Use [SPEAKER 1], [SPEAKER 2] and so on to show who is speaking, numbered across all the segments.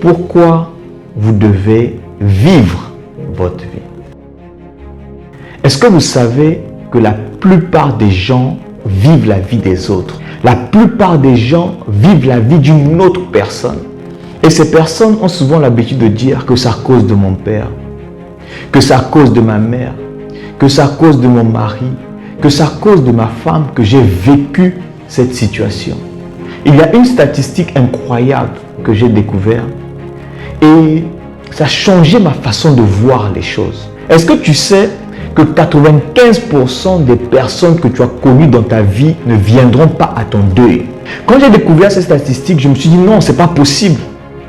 [SPEAKER 1] Pourquoi vous devez vivre votre vie? Est-ce que vous savez que la plupart des gens vivent la vie des autres? La plupart des gens vivent la vie d'une autre personne. Et ces personnes ont souvent l'habitude de dire que c'est à cause de mon père, que c'est à cause de ma mère, que c'est à cause de mon mari, que c'est à cause de ma femme que j'ai vécu cette situation. Il y a une statistique incroyable que j'ai découverte et ça a changé ma façon de voir les choses. Est-ce que tu sais que 95% des personnes que tu as connues dans ta vie ne viendront pas à ton deuil? Quand j'ai découvert cette statistique, je me suis dit non, c'est pas possible.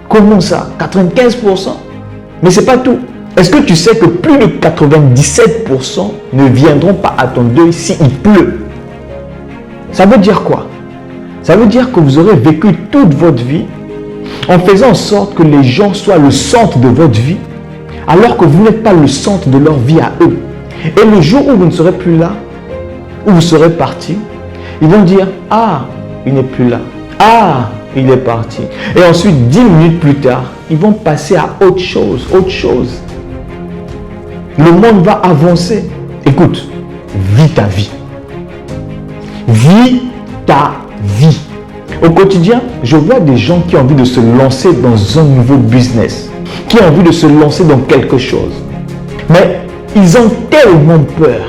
[SPEAKER 1] Comment ça? 95%? Mais c'est pas tout. Est-ce que tu sais que plus de 97% ne viendront pas à ton deuil s'il pleut? Ça veut dire quoi? Ça veut dire que vous aurez vécu toute votre vie en faisant en sorte que les gens soient le centre de votre vie, alors que vous n'êtes pas le centre de leur vie à eux. Et le jour où vous ne serez plus là, où vous serez parti, ils vont dire « Ah, il n'est plus là. Ah, il est parti. » Et ensuite, 10 minutes plus tard, ils vont passer à autre chose, autre chose. Le monde va avancer. Écoute, vis ta vie. Vis ta vie. Au quotidien, je vois des gens qui ont envie de se lancer dans un nouveau business, qui ont envie de se lancer dans quelque chose. Mais ils ont tellement peur.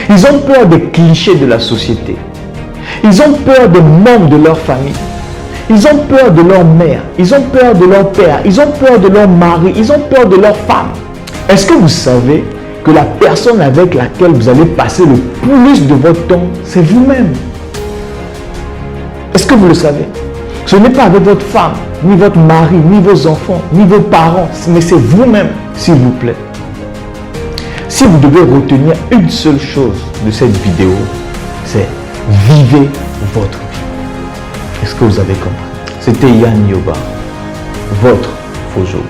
[SPEAKER 1] Ils ont peur des clichés de la société. Ils ont peur des membres de leur famille. Ils ont peur de leur mère. Ils ont peur de leur père. Ils ont peur de leur mari. Ils ont peur de leur femme. Est-ce que vous savez que la personne avec laquelle vous allez passer le plus de votre temps, c'est vous-même? Est-ce que vous le savez? Ce n'est pas avec votre femme, ni votre mari, ni vos enfants, ni vos parents, mais c'est vous-même, s'il vous plaît. Si vous devez retenir une seule chose de cette vidéo, c'est vivez votre vie. Est-ce que vous avez compris? C'était Yann Yoba, votre Fojogo.